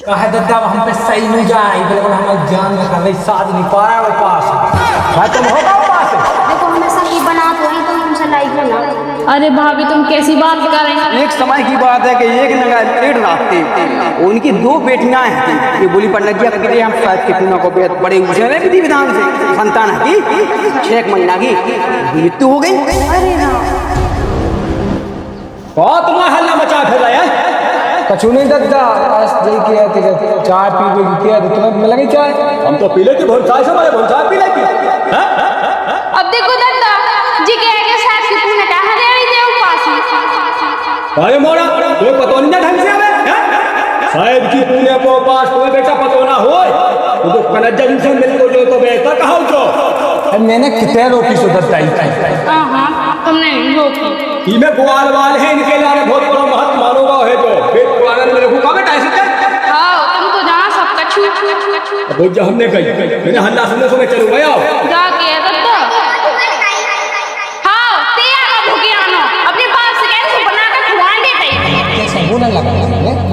कहे दद्दा हम पे सही नहीं जाए बिल्कुल हम जान में कर रही शादी नहीं पा रहा है पास भाई तुम होगा पास देखो हमेशा की बना तो ही तो हमसे लाइक हो ना। अरे भाभी तुम कैसी बात कर रहे हैं? एक समय की बात है कि एक नगर पेड़ रास्ते उनकी दो बेटियां हैं। ये बोली पंडित जी कहते हम शायद कितना को बड़े ऊंचे विधि विधान से संतान है की 6 महीना की मृत्यु हो गई। अरे हाँ बहुत तुम्हारा हल्ला मचा फिर रहा है कछु नहीं दद्दा बस यही किया थे चाय पी के किया तुम्हें मिल गई चाय हम तो पी लेते बहुत चाय से हमारे बहुत चाय पी लेती अब देखो दद्दा जी के आगे साहब की तूने कहा दे रही थे उपास अरे मोड़ा कोई पतो नहीं ढंग से हमें साहब की तूने को पास कोई बेटा पतो ना हो तो कनज्जा से मिल को जो तो बेटा कहा जो मैंने कितने रोकी सो दद्दा हां तुमने रोकी ई में बुआल वाल है इनके लिए बहुत बड़ा महत्व मानोगा है जो फिर पुराना मेरे को कब टाइम से हां तुम तो जहां सब कछु अब जो हमने कही मैंने हल्ला सुनने से मैं चलू गया जा के दद्दा हां ते आना भूखे आना अपने बाप से कैसे बना के खुआ देते कैसे बोलने लगा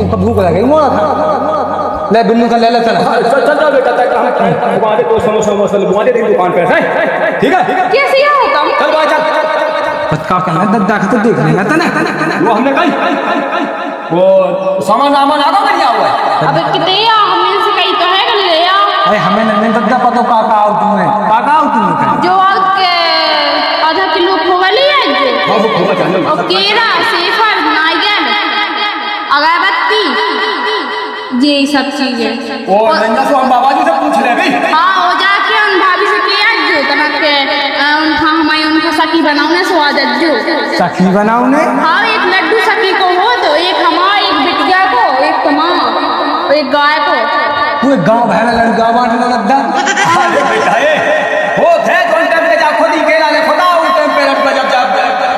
उनको भूख लगी मोड़ा था ले बिन्नू का ले ले चल चल बेटा तक हम घुमा दे तो समोसा मसल घुमा दे दुकान पे है ठीक है कैसे हो तुम चल भाई चल पत्का का दद्दा का तो देख लेना था ना वो हमने कही वो सामान सामान आगा बढ़िया हुआ है अब कितने हमने से कही तो है कर ले आ अरे हमें नहीं दद्दा पतो काका आओ तुमने जो के आधा किलो खोवली है हां वो खोवा जाने और केरा सेफर नाइगन अगरबत्ती ये सब चीजें ओ नंजा सो हम बाबा जी से पूछ ले भाई हां हो जाके उन भाभी से किया जो तनक के उनका हमारे उनका सखी बनाउने स्वाद जो सखी बनाउने हां एक लड्डू सखी को हो तो एक हमारा एक बिटिया को एक तमाम एक गाय को पूरे गांव भर लड़का बांटना दद्दा अरे बेटा ये हो थे तो टाइम पे जा खुद ही केला ने खुदा उस टाइम पे लड़का जब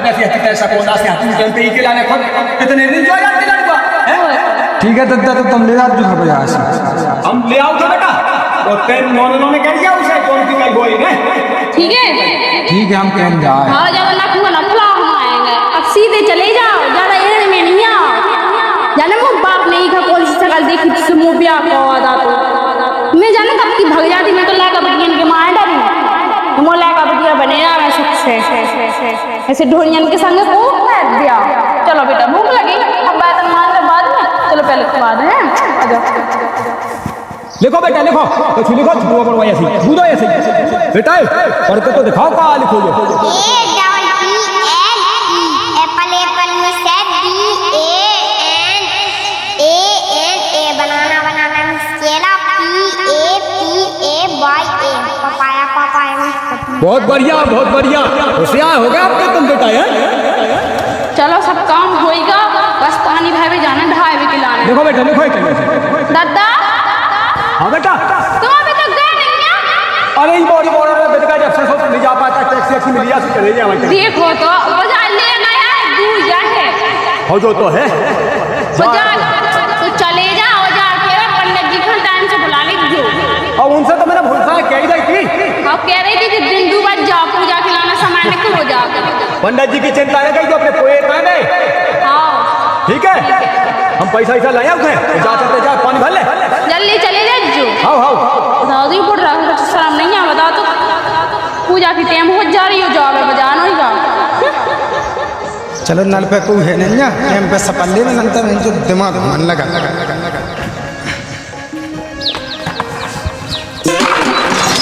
वैसे कैसा कोना से उस टाइम पे ही केला ने खुद कितने दिन जो जाते लड़का ठीक है दद्दा तो तुम ले आओ जो खबर यहाँ से हम ले आओ बेटा तो तेन नॉन ने कह दिया उसे कौन की मैं गोली ने ठीक है हम कह जाए हां ज्यादा नखुआ ना फुला हम आएंगे अब सीधे चले जाओ ज्यादा एड़ में नहीं आओ जाने वो बाप नहीं का कौन सी शक्ल देखी जिससे मुंह ब्याह को आदा तो मैं जाने कब की भग जाती मैं तो लाका बटियन के मार डाली तुम लाका बटिया बने ना मैं सुख से ऐसे ढोलियन के संग को कर दिया चलो बेटा भूख लगी अब बात मान ले बाद में चलो पहले खवा दे आ जाओ लिखो बेटा लिखो कुछ लिखो छुआ करो ऐसे छुदो ऐसे बेटा पढ़ के तो दिखाओ का लिखो जो एप्पल एप्पल में सेट DANANA बनाना में केला PAPAYA पपाया पपाया में बहुत बढ़िया होशियार हो गया आपका तुम बेटा है चलो सब काम होएगा बस पानी भाई में जाना ढाई भी खिलाने लिखो बेटा लिखो दादा हाँ बेटा तुम अभी तक गए नहीं क्या? अरे बॉडी बेटा का जब से नहीं जा पाता टैक्सी मिल गया चले जाए देखो तो बाजार ले गया है दूर जाके हो जो तो है बाजार तो चले जाओ जाके पंडित जी को टाइम से बुला लीजिए और उनसे तो मैंने भूलता है कह रही थी अब कह रही थी कि दिन दो बज जाओ पूजा खिलाना सामान लेके हो जाओ पंडित जी की चिंता है जो अपने पोए पहने हाँ ठीक है हम पैसा लाए उठे जा पानी भर ले जल्दी चले जाओ हाँ बताओ तो पड़ रहा शर्म नहीं है बताओ तो पूजा की टाइम हो जा रही हो जाओ बजाना ही का चलो नल पे कोई है नहीं ना टाइम पे सपल्ले में नंतर जो दिमाग मन लगा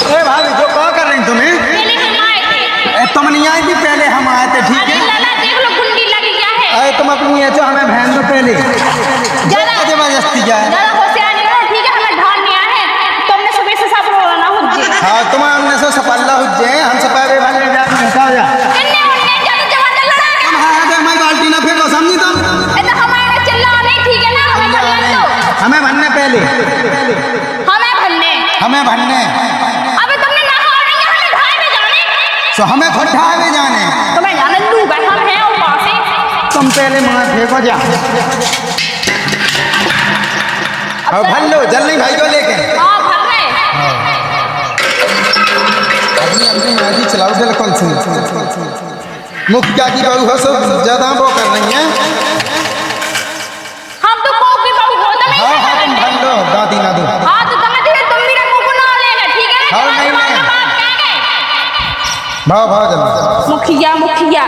ए भाभी जो क्या कर रही तुम्हें पहले हम आए थे तुम नहीं आई थी पहले हम आए थे ठीक है लाला देख लो कुंडी लगी क्या है अरे तुम अपनी ये हमें बहन दो पहले जबरदस्ती क्या है ज्यादा होशियार नहीं हो ठीक है हमें ढाल नहीं आए तुमने सुबह से सब रोना हो जी हाँ तुम हमने सो सपल्ला हो जाए हम सपावे वाले जा निकाल जा इन्ने उन्ने ज्यादा जवान लड़ा तुम हाँ आगे हमारी बाल्टी ना फेंको समझी तुम ए तो हमारे चिल्ला नहीं ठीक है ना हमें भरने दो हमें भरने पहले हमें भरने अबे तुमने नहा नहीं हमें ढाई में जाने तो हमें खुद ढावे जाने तुम्हें जाने लू बैठा है ऊपर से तुम पहले मार फेंको जा अब भर लो जल्दी भाई को लेके हां भर रहे अपनी मर्जी चलाओ बिल्कुल सुन मुखिया की बहू हो सब ज्यादा वो कर रही हैं हम तो को की बहू हो तो नहीं हाँ तुम भर लो गाली ना दो। हाँ तो तुम्हें तुम मेरे मुंह को ना लेगा, ठीक है ना? हाँ, तुम्हारे नहीं, बाप नहीं। का बाप कहेंगे। भाव भाव जल्दी। मुखिया मुखिया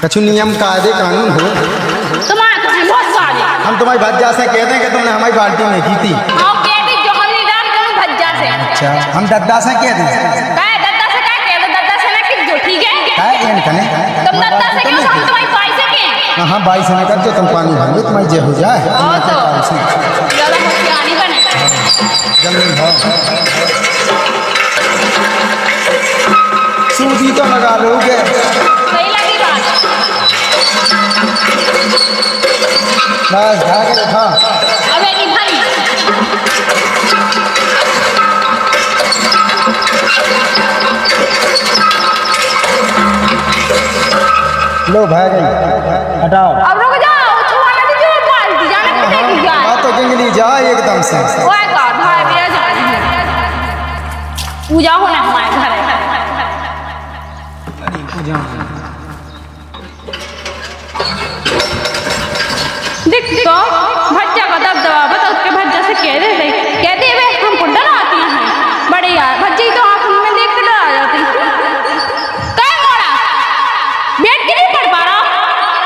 कछु नियम कायदे कानून हो। तुम्हारे तो हैं बहुत सारे। हम तुम्हारी भज्जा से कहते हैं कि तुमने हमारी बाल्टी में की थी। हाँ कहती जो हम नहीं डाल तुम भज्जा से। अच्छा हम दद्दा से कह दें। काय दद्दा से क्या कह दो, दद्दा से ना किस जो, ठीक है? काय ये नहीं कने। तुम दद्दा से क्यों, हम तुम्हारी बाई से क्यों? हाँ बाई से नहीं करते तुम पानी भर लो तुम्हारी जय हो जाए। हाँ तो ज़्यादा मुखिया नहीं बने। जल्दी भाव। सूजी तो लगा लोगे। सही लगी बात। बस धागे उठा। अबे की भाई लो भाग गई हटाओ। अब रुक जाओ, छुआने दीजिए बाल्टी, जाने को देखी जाए। बात तो जंगली जाए एकदम से। ओए का भाई बेरा जा रही है। पूजा होने हमारे घर है। देख तो भज्जा का दबदबा बता, उसके भज्जा से कह देते वे हमको डराती हैं बड़े यार। भज्जी तो आँख में देख के डरा जाती। कहीं मोड़ा बैठ के नहीं पढ़ पा रहा,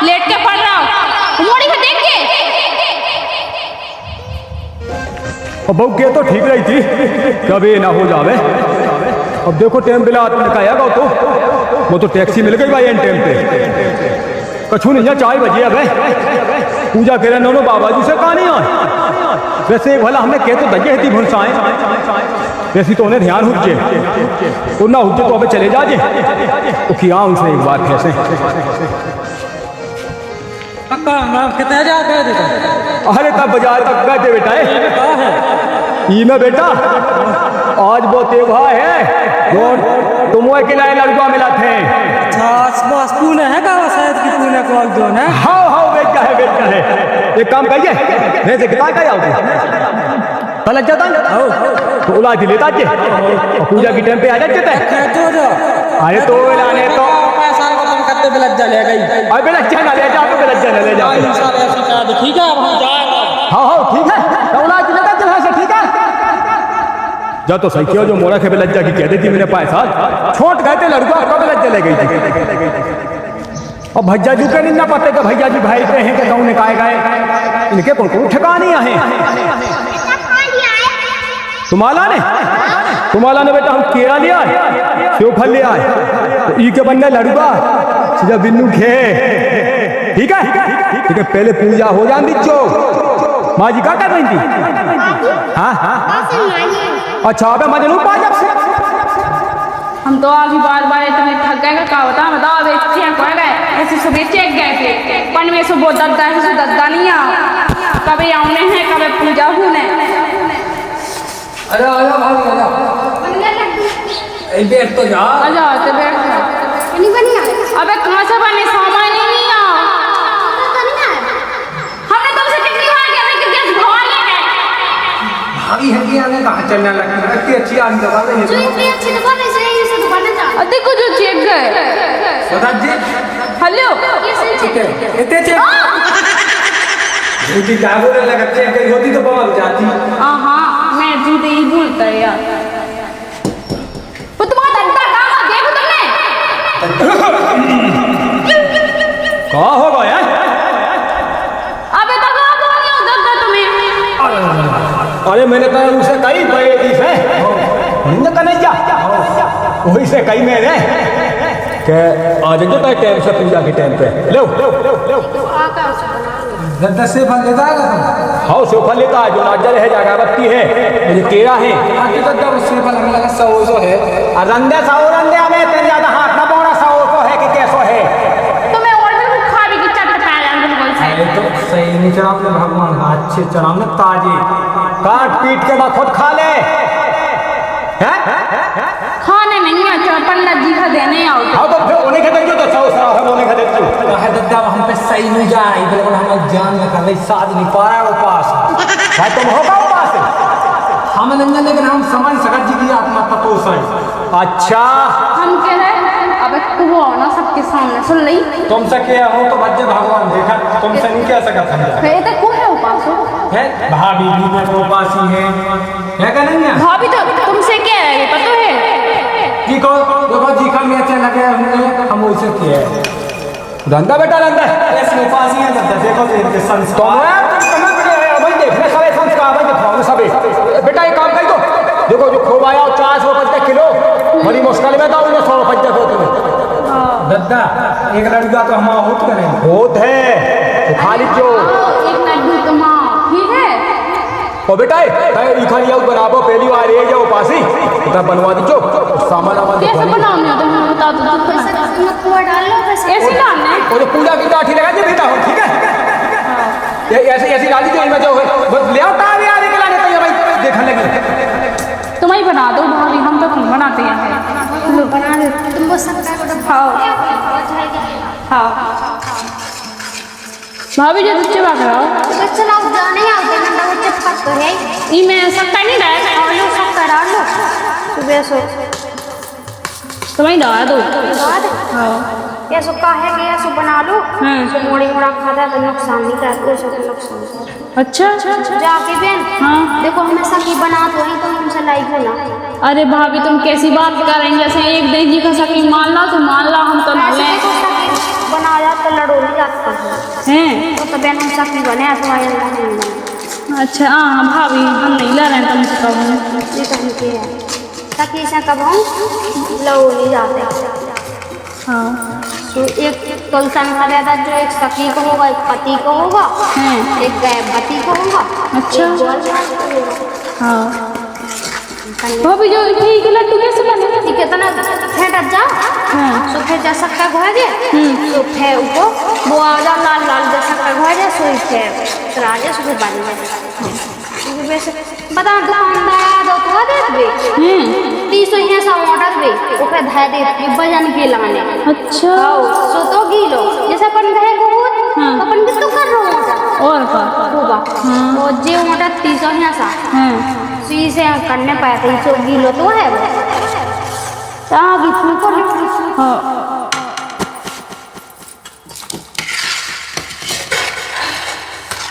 लेट के पढ़ रहा हूँ, मोड़ी में देख के। बहू के तो ठीक रही थी, कभी ना हो जावे। अब देखो टाइम बिला तुमने कहा तो वो तो टैक्सी मिल गई भाई एन टाइम पे। कछू नहीं 4 बजे अब पूजा करे दोनों बाबा जी से कहानी आए। वैसे भला हमने कह तो दजे थी भुनसाएं, वैसी तो उन्हें ध्यान हुज्जे और ना हुज्जे तो अब चले जाजे। तो किया उनसे एक बात कैसे कितने जा गए थे? अरे तब बाजार तक गए थे बेटा। ई में बेटा आज वो त्योहार है तुम अकेला लड़का मिला थे। आसपास पुणे है का शायद कि पुणे को जो है। हाँ हाँ बेटा है एक काम करिए वैसे कितना का आओगे गलत जाता तो उला लेता जे पूजा की टाइम पे आ जाते थे। अरे तो लाने तो पैसा को तुम करते बेलज्जा ले गई। अरे बेलज्जा ना ले जा, बेलज्जा ना ले जा। ठीक है अब हम जाएंगे। हाँ हाँ ठीक है तो उला लेता चल से ठीक है जा। तो सही किया जो मोरा के बेलज्जा की कह देती मैंने पैसा छोट गए थे लड़का कब बेलज्जा ले गई थी। और भैया जी के नहीं ना पते कि भैया जी भाई के हैं कि गाँव निकाय गए इनके को ठिकाने है। तुम्हारा ने बेटा हम केरा लिया सेवफल ले आए तो ई के बनने लड़ुआ सीधा बिन्नू खे। ठीक है पहले पूजा हो जान दीचो। माँ जी क्या कर रही थी? हाँ अच्छा अबे मजनू जब से हम तो अभी बार तुम्हें थक गए का बताओ अबे चेक हो गए ऐसे सुबह चेक गए थे पन में से वो दद्दा है सो दद्दा नहीं आ कभी आउने हैं कभी पूजा होने। अरे आजा भाभी आजा। बैठ तो जा। आजा तो बैठ जा। नहीं बनिया अबे कहाँ से बने सामान ही नहीं आ। हमने तुमसे कितनी बार कहा कि गैस भरवा ले गए। भाभी है कि आने कहाँ चलने लगी इतनी अच्छी आदमी दबा रही जो इतनी अच्छी दुकान है सही से दुकान जा। देखो जो चेक गए। सदा जी हेलो ये सही ठीक है है। इतने चेक झूठी जागो लगा चेक गई होती तो बहुत जाती। हाँ मैं झूठे ही बोलता है यार। वो तुम्हारा दद्दा कहाँ देखो तुमने कहाँ होगा यार? अबे तक आप हो गया दद्दा तुम्हें। अरे मैंने कहा उसे कही बड़े दी से नहीं जा वही से कही मैंने कि आज जो टाइम से पूजा के टाइम पे लो दस से फल लेता है हाँ से फल लेता है जो नाजर है जागा बत्ती है मुझे केरा है उससे फल हमें लगा 100 है। रंदे में तेरे ज्यादा हाथ ना पौड़ा 100 है कि कैसो है। तुम्हें और बिल्कुल खाने की चट पाया बिल्कुल सही। तो सही नहीं चढ़ाओ भगवान अच्छे चढ़ाओ ना ताजे काट पीट के बाद खुद खा ले। खाने नहीं अच्छा पंडित जी का देने आओ। हाँ तो फिर उन्हें के देखो तो 100 है उन्हें के देखो है दद्दा हम पे सही नहीं जाए बिल्कुल हम जान न कर रही साथ नहीं पा रहा है वो पास भाई तुम होगा पास हम नहीं लेकिन हम समझ सकत जी की आत्मा तत्व सही। अच्छा हम कह रहे अबे तू हो ना सबके सामने सुन ली तुमसे क्या हो तो बच्चे भगवान देखा तुमसे नहीं कह सकत हम फिर तो को है उपास हो है भाभी भी मेरे को पास ही है क्या नहीं है? भाभी तो तुमसे क्या है पता है? जी को देखो जी का मैं अच्छा लगे हम वैसे किए धंधा बेटा धंधा ऐसे पास ही है देखो इनके तो संस्कार मैं तुम कहाँ बड़े हैं भाई देखने सारे संस्कार भाई दिखाओ सबे बेटा एक काम कर दो देखो जो खोवाया 450 किलो बड़ी मुश्किल में था उन्हें 150 दो तुम्हें दद्दा एक लड़का तो हम होत करें होत है तो खाली क्यों एक लड्डू तुम ठीक है? ओ बेटा ई खाली आउ बनाबो पहली बार ये जाओ पासी तो बनवा दीजो सामान आमान कैसे दिखवा बनाऊंगी तुम बता दो तो मत खोआ डाल लो बस ऐसे डालना है? और पूजा की काठी लगा दे बेटा हो ठीक है ये ऐसे ऐसी डाली जो इनमें जो है बस ले आओ तार यार निकला नहीं तो ये भाई देखने लगे तुम ही बना दो भाभी हम तो नहीं बनाते हैं। लो बना दो तुम बस सबका को हाँ भाभी जो बच्चे बात रहा बस चलाओ जाने आते ना वो चिपक तो है ये मैं सबका नहीं डाला और लो सबका डाल लो सुबह सो तुम्हें डाल दो। हाँ ये सुखा है कि ये सो बना लो सो मोड़ी मोड़ा खाता है तो नुकसान नहीं करते सो नुकसान अच्छा जाके बहन हाँ। देखो हमेशा की बना तो ही तो हमसे लाइक हो ना अरे भाभी तुम कैसी बात कर रही हैं? जैसे एक दिन जी का सकी मान ला तो मान ला हम तो ना ऐसे लें देखो सकी बना जा तो लड़ो नहीं जाता हैं। तो बहन हम सकी बने तो आए अच्छा हाँ भाभी हम नहीं ला रहे हैं तुमसे कहूँ ये कहीं के है सकी से कब हम लड़ो नहीं जाते हाँ तो एक तुलसन का रहता जो एक सखी को होगा एक पति को होगा एक गैबती को होगा अच्छा। एक ग्वाल को होगा। हाँ भाभी जो ठीक है लड्डू कैसे बने? ठीक है तना फेंट जा हाँ। सो फिर जैसा का घोड़ा दे तो फिर ऊपर वो आ जा लाल लाल जैसा का घोड़ा दे सो फिर राजा सो बन जाए वैसे बता दुकानदार दो तो दे दे 30 है सब ऑर्डर दे ऊपर धा दे वजन के लाने अच्छा सो तो किलो जैसे अपन गए बहुत तो अपन किस तो कर रहे हो और का होगा तो जे ऑर्डर 30 है सा सी से करने पाए 300 किलो तो है वो आगे तुमको हाँ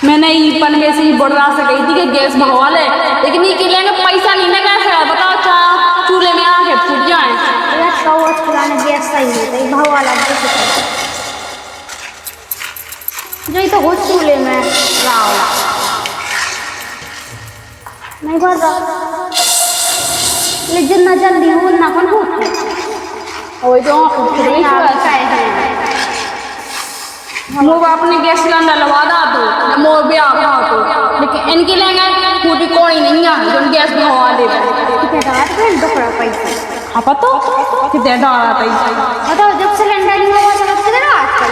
मैंने ई पन में से ही बढ़ा से गई थी कि गैस भगवा ले लेकिन ये के लेंगे पैसा नहीं लगा है बताओ चाह चूल्हे में आके फूट जाए यार कौच पुराने गैस सही है तो भाव वाला जो तो हो चूल्हे में रावला नहीं भर रहा लेकिन ना जल्दी हो ना कौन हो ओए तो मोब अपने गैस सिलेंडर लगा दा तो मोर भी आ गया तो लेकिन इनके लेंगे फूटी कोई नहीं है जो गैस भगवा दे कितने रात में दुखड़ा पैसा हाँ पता कितने डाला था बताओ जब सिलेंडर नहीं हुआ तब कितने रात चल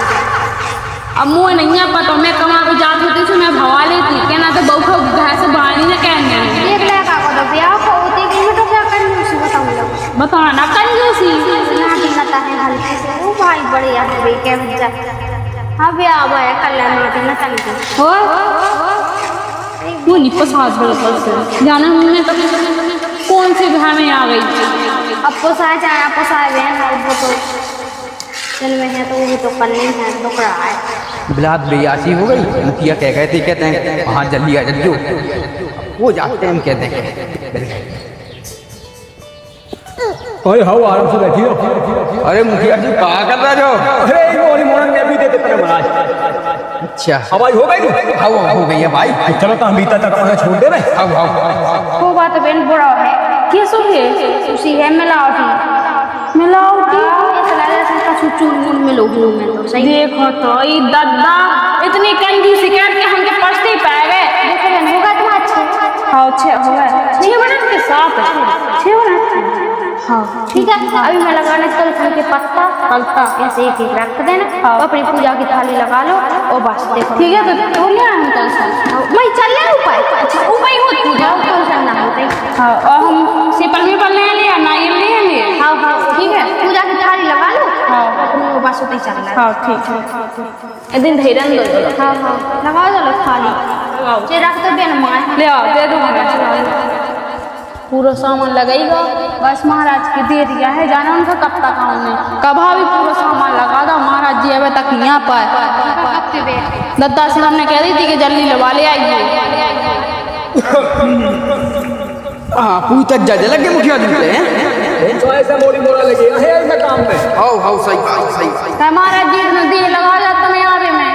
अब मुँह नहीं है पता मैं कमा को जात होती थी मैं भगवा लेती कहना तो बहू को घर से बाहर नहीं कहेंगे एक लगा को तो ब्याह को होते कि मैं तो क्या करनी उसी बताऊंगा बताना कंजूसी ना दिखता है हल्के से वो भाई बड़े यार बे के जा हाँ ब्याह आया कल्याण माटी ना चलती हो वो नहीं पसाज बिल्कुल से जाना हमने तो कौन से घर में आ गई अब पोसाए चाहे आप पोसाए बहन और वो तो चल में है तो वो तो करने है तो करा है बिलात बेयासी हो गई मुखिया कह गए थे कहते हैं हाँ जल्दी आ जल्दी वो जाते हैं हम कहते हैं ओए हाउ आराम से बैठी हो अरे मुखिया जी कहा कर रहे हो अरे ये मोरी मोरन में भी देते तेरे महाराज अच्छा हवाई हो गई हो गई है भाई चलो तो हम बीता तक उन्हें छोड़ दे रहे आओ वो बात बहन बुरा है कैसो है उसी है मिलावटी ऐसा लग रहा है सुचू में लोग में तो सही देखो तो ये दद्दा इतनी कंजूसी करके हम के पछते ही पा गए देखो बहन होगा तुम अच्छे हाँ 6 हो गए 6 मिनट के साथ 6 मिनट हाँ ठीक है अभी मैं लगाने तुलसी के पत्ता पलता ऐसे एक एक रख देना अपनी पूजा की थाली लगा लो और बस देखो ठीक है तो हो लिया हम तुलसी मैं चल रहा ऊपर अच्छा ऊपर होती पूजा तुलसी ना होते हाँ और हम सिपल में ले लिया नारियल ले लिया हाँ हाँ ठीक है पूजा की थाली लगा लो हाँ अपनी वो बस उतनी चल रहा है हाँ ठीक है एक दिन धैर्य दो हाँ हाँ लगाओ चलो थाली ये रख दो बेन मार ले आओ दे दूँगा पूरा सामान लगेगा बस महाराज की दे दिया है जाना उनका कब तक आऊँ कभी भी पूरा सामान लगा दो महाराज जी अभी तक यहाँ पर दद्दा से हमने कह दी थी कि जल्दी लगा ले आइए हाँ पूछता जज लगे मुखिया जी हैं ऐसे मोड़ी मोड़ा लगे है मैं काम में हाउ सही सही हमारा जीत में दिल लगा जाता मैं आवे में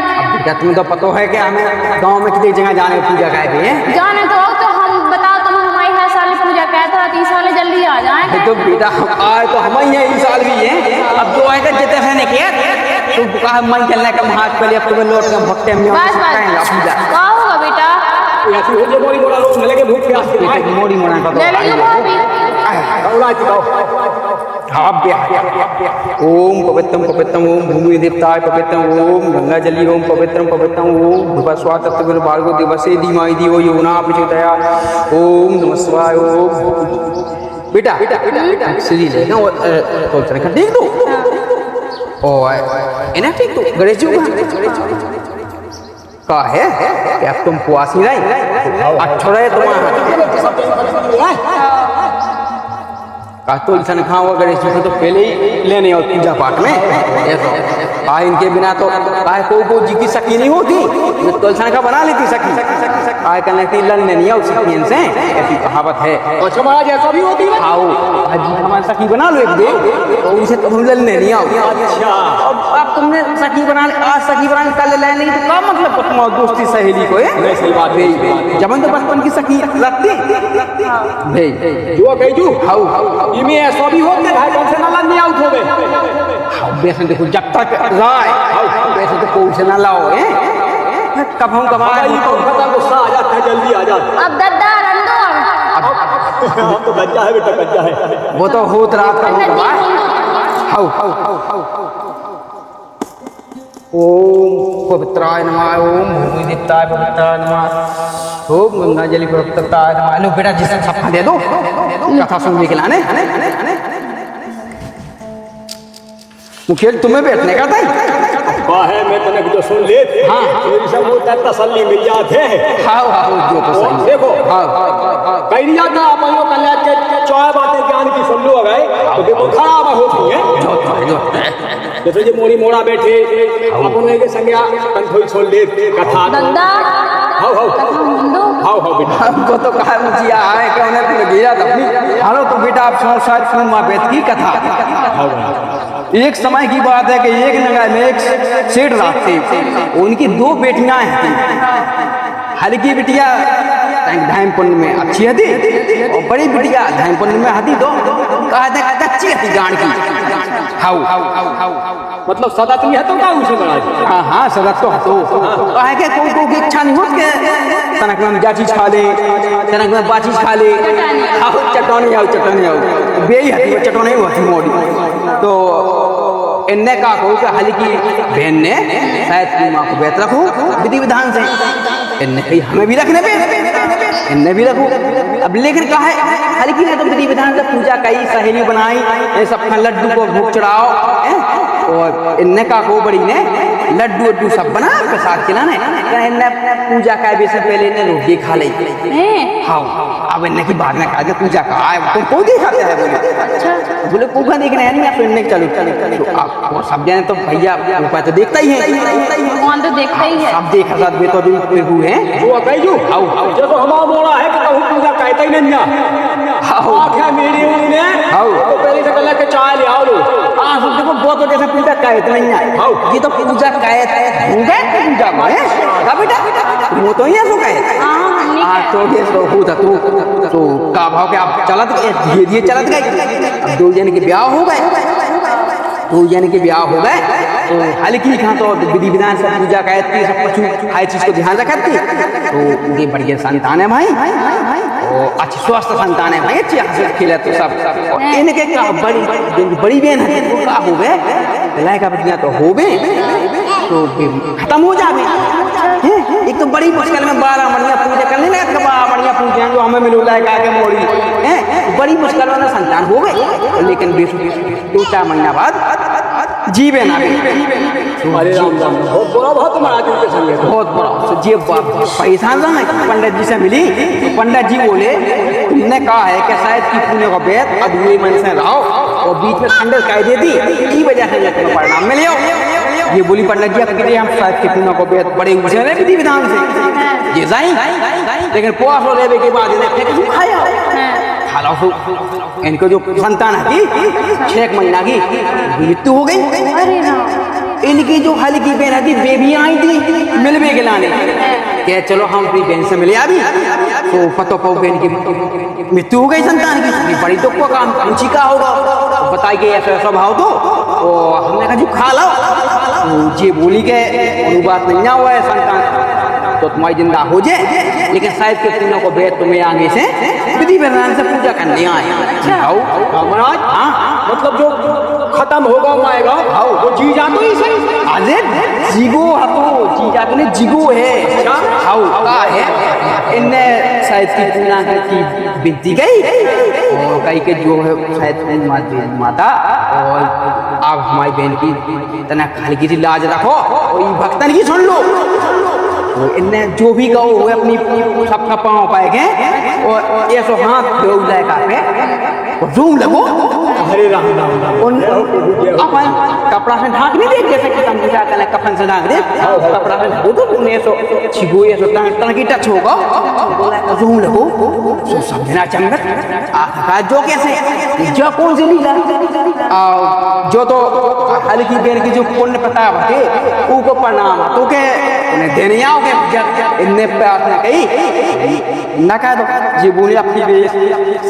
क्या तुम्हें तो पता है कि हमें गांव में कितनी जगह जाने पूजा का है जाने तो आओ तो हम बताओ तुम हमारी हर साल पूजा कहते हो 3 साल जल्दी आ जाए तो बेटा आए तो हम ही हैं इस साल भी हैं अब तो आएगा जितने रहने के तो कहा मन चलने का हाथ पहले अब तुम्हें लौट के भक्ते में बस पूजा क्या होगा बेटा ऐसी हो जे मोड़ी मोड़ा लोग लगे भूख प्यास के मोड़ी मोड़ा का ले लो वो भी कौला जी गाओ ओम पवित्रम पवित्रम ओम भूमि देवताय पवित्रम ओम गंगा जली ओम पवित्रम पवित्रम ओम भूपा स्वातत्व भार्गव दिवसे धीमाई दिवो योना प्रचोदया ओम नमः शिवाय ओम बेटा श्री लेना तो चल कर देख दो ओ इन्हें ठीक तो गणेश जी का है क्या तुम पुआसी नहीं अठरा है तुम्हारा कातोल सन खाओ गणेश जी को तो पहले ही लेने और पूजा पाठ में इनके बिना तो काय को जी की सखी नहीं होती तुलसन का बना लेती सखी काय करने की लड़ने नहीं आओ सखी से ऐसी कहावत है और हमारा जैसा भी होती है आओ आज हमारी सखी बना लो एक दे तो उनसे तुम लड़ने नहीं आओ अच्छा अब तुमने सखी बना आज सखी बना कल ले नहीं तो क्या मतलब तुम्हारी दोस्ती सहेली को है सही बात है जब तो बचपन की सखी लगती भाई जो कह जू हाउ इमे ऐसा भी होते भाई कौन से ना लड़ने आउट हो गए वैसे देखो जब तक राय वैसे तो कोई से ना लाओ कब हम कब भाई तो खतरा गुस्सा आ जाता है जल्दी आ जाता अब दद्दा रंदो हम तो गज्जा है बेटा गज्जा है वो तो होत रात का हम कब हाउ ओम पवित्राय नमः ओम भूमि देवताय पवित्राय नमः ओम गंगा जली पवित्रताय नमः लो बेटा जिसे छप्पा दे दो कथा सुनने के लाने मुखिया तुम्हें बैठने का था है मैं तने जो सुन ले हाँ मेरी सब होता तसल्ली मिल जाते हाउ जो तो सही देखो हाउ कई दिया था अपनों कल्याण के चौह बातें ज्ञान की सुन लो गए तो देखो खराब होती है जैसे ये मोड़ी मोड़ा बैठे अपने के संज्ञा कंठोई छोड़ ले कथा दद्दा हाउ हाउ कथा मुंडो हाउ हाउ बेटा हमको तो कहा मुझे आए कि उन्हें तो गिरा था हालो तो बेटा आप सुनो शायद सुन माँ बेट की कथा एक समय की बात है कि एक नगर में एक सेठ रहते उनकी 2 बेटियां थी हल्की बिटिया धाम पुण्य में अच्छी हती और बड़ी बिटिया धाम पुण्य में हती तो कहा था कच्ची हती गाड़ की हाउ मतलब सदा नहीं है तो क्या उसे बना हाँ सदा तो हतो कहा के कोई की इच्छा नहीं होती के तनक में जा चीज खा ले तनक में बा चीज खा ले आओ चटोनी आओ बेई हती चटोनी होती मोड़ी तो इनने कहा को कि हल्की बहन ने शायद की माँ को बेहतर रखो विधि विधान से इनने कही हमें भी रखने पे इनने भी रखो अब लेकिन कहा है हल्की ने तो विधि विधान से पूजा कई सहेली बनाई ये सब लड्डू को भोग चढ़ाओ और इनने कहा को बड़ी ने लड्डू वड्डू सब बना प्रसाद खिलाने इनने पूजा का भी से पहले इन्हें रोटी खा ली हाँ अब इनने की बाद में कहा पूजा का आए तुम को दिखाते हैं बोले पूखा देखने है नहीं आप इनने चलो आप सब जाने तो भैया ऊपर तो देखता ही है कौन तो देखता ही है सब देखा साथ भी तो हुए हैं वो कह जू जब हमारा मोड़ा है कि कहूं पूजा कहता ही नहीं आंखें मेरी ने तो पहले से कल के चाय ले आओ लो हाँ सब देखो बहुत तो जैसे पूजा कहते नहीं है ये तो पूजा कहते होंगे पूजा में का बेटा वो तो ही है तो कहते हाँ तो ये तो होता तो का भाव के आप चलत धीरे चलत गए अब 2 जन के ब्याह हो गए 2 जन के ब्याह हो गए तो हल्की खां तो विधि विधान से पूजा कहती सब कुछ हर चीज को ध्यान रखती तो उनकी बढ़िया संतान है भाई और अच्छी स्वस्थ संतान है भाई अच्छी हंस खेले तो सब इनके का बड़ी बहन है वो का हो गए लाए का बच्चियां तो हो गए तो खत्म हो जावे एक तो बड़ी मुश्किल में 12 मणियां पूजा करने लगा 12 मणियां पूजा जो हमें मिलो लाए आगे मोड़ी है बड़ी मुश्किल में संतान हो गए लेकिन 2-4 महीना बाद जीवे ना अरे राम राम बहुत बुरा बहुत महाराज के संगे बहुत बड़ा जी पैसा ना पंडित जी से मिली तो पंडित जी बोले तुमने कहा है कि शायद की पुण्य का वेद अधूरे मन से रहो और बीच में खंडर कह दे दी वजह से तुम्हें परिणाम मिले ये बोली पंडित जी कहते हम शायद के पूना को बेहद बड़े ऊंचे ने विधि विधान से ये जाई लेकिन पोस हो लेवे के बाद इन्हें फेंक खाया खाला सो इनको जो संतान है की 6 महीना की मृत्यु हो गई। अरे ना इनकी जो हल्की बहन है बेबियां आई थी मिलवे के लाने क्या चलो हम अपनी बहन से मिले अभी तो पतो पाओ बहन की मृत्यु हो गई संतान की बड़ी दुख का काम ऊंची का होगा तो बताई गई ऐसा ऐसा भाव तो हमने कहा जी खा लो तो ये बोली के बात नहीं हुआ है संतान तो तुम्हारी जिंदा हो जाए लेकिन शायद के तीनों को बेद तुम्हें आगे से विधि विधान से पूजा करने आए। महाराज हाँ मतलब जो खत्म होगा माएगा वो जी जा तो इसे अरे जिगो हतो जीजा तो नहीं जिगो है हाउ का है इनने शायद की पूना की विधि गई और कई के जो है शायद माता और आप हमारी बहन की तना हल्की सी लाज रखो और ये भक्तन की सुन लो तो इनने जो भी कहो हुए अपनी सबका पाँव पाएंगे और ये सो हाथ दो लगा पे और जूम लगो हरे राम राम राम उन अपन कपड़ा से ढाक नहीं दे जैसे कि हम क्या करें कफन से ढाक दे कपड़ा से ढाक दो उन्हें सो छिगो ये सो तना की टच होगा जूम लगो सो समझना चमक आखा जो कैसे जो कौन सी लीला जो तो हल्की बेर की जो पुण्य प्रताप है उनको प्रणाम तो के उन्हें देने आओगे इनने प्रार्थना कही न कह दो जी बोली अपनी बेस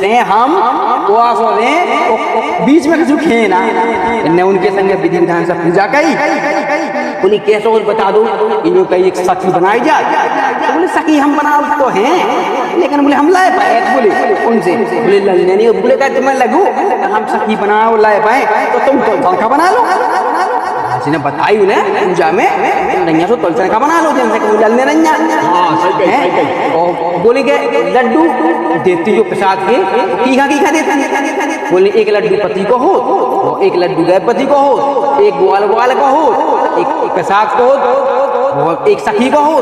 से हम बीच में कुछ खे ना इनने उनके संग विधि विधान से पूजा कही बोली कैसे बता दो इन्हों का एक सखी बनाई जाए तो बोले सखी हम बना तो हैं लेकिन बोले हम लाए पाए बोले उनसे बोले ललने नहीं बोले का तुम्हें लगू हम सखी बनाओ लाए पाए तो तुम तो पंखा बना लो ने बताई उन्हें पूजा में नैया सो तुलसन का बना लो जैसे कि जलने नैया और बोली के लड्डू देती जो प्रसाद के कीखा देती बोले एक लड्डू पति को हो और एक लड्डू गैपति को हो एक ग्वाल को हो एक प्रसाद को हो और एक सखी को हो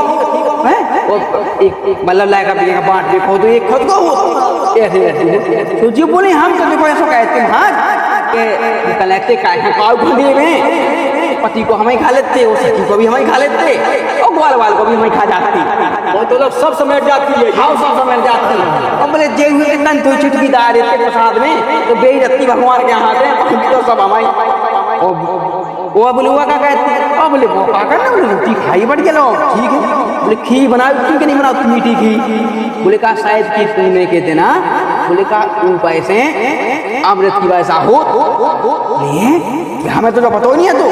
और एक मतलब लाएगा पिएगा बांट दे तो एक खुद को हो ऐसे तो जी बोले हम तो देखो ऐसा कहते हैं हाँ कि कलेक्टे का पति को हम ही खा लेते और सखी को भी हम ही खा लेते और ग्वाल वाल को भी हम ही खा जाती वो तो लोग सब समेट जाती है हाँ सब समेट जाती है और बोले जे हुए नन तो चुटकी दार देते प्रसाद में तो बेइज्जती भगवान के हाथ है तो सब हमारी वो बोले हुआ का कहते और बोले वो का करना बोले रोटी खाई बढ़ गया लो ठीक है बोले खी बनाओ क्यों नहीं बनाओ तुम मीठी खी बोले का शायद की पुणे के देना बोले का पैसे अमृत की वैसा हो हमें तो पता नहीं है तो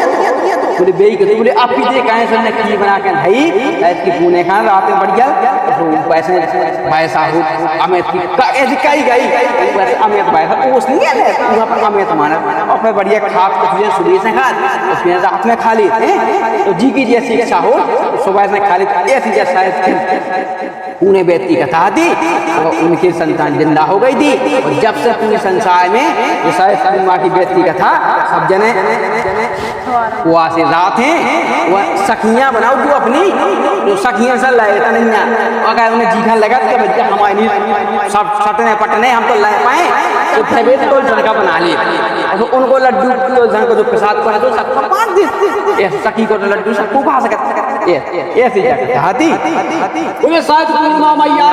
बोले बेई के बोले आप भी देख आए सर ने खीर बना के भाई ऐसे की पुणे खान रात में बढ़ गया तो पैसे वैसा हो अमित की ऐसी कई गई वैसे अमित वैसा ओस नहीं है वहाँ पर अमित माना और फिर बढ़िया खा के सुबह से खा उसमें रात में खा लेते तो जी की जैसी इच्छा हो सुबह से खा लेते ऐसी जैसा पुणे बेद की कथा थी और उनकी संतान जिंदा हो गई थी और जब से पूरे संसार में ये शायद माँ की बेद की कथा सब जने वहाँ से रात हैं वह सखियाँ बनाओ जो अपनी जो सखियाँ से लाए था नहीं अगर उन्हें जीखा लगा तो बच्चा हमारे सब सटने पटने हम तो लाए पाए तो फेबे तो लड़का बना लिए तो उनको लड्डू को जो प्रसाद को है तो सबको बांट दे सखी को तो लड्डू सबको खा सकते ऐसी कथा थी बोले साथ मैया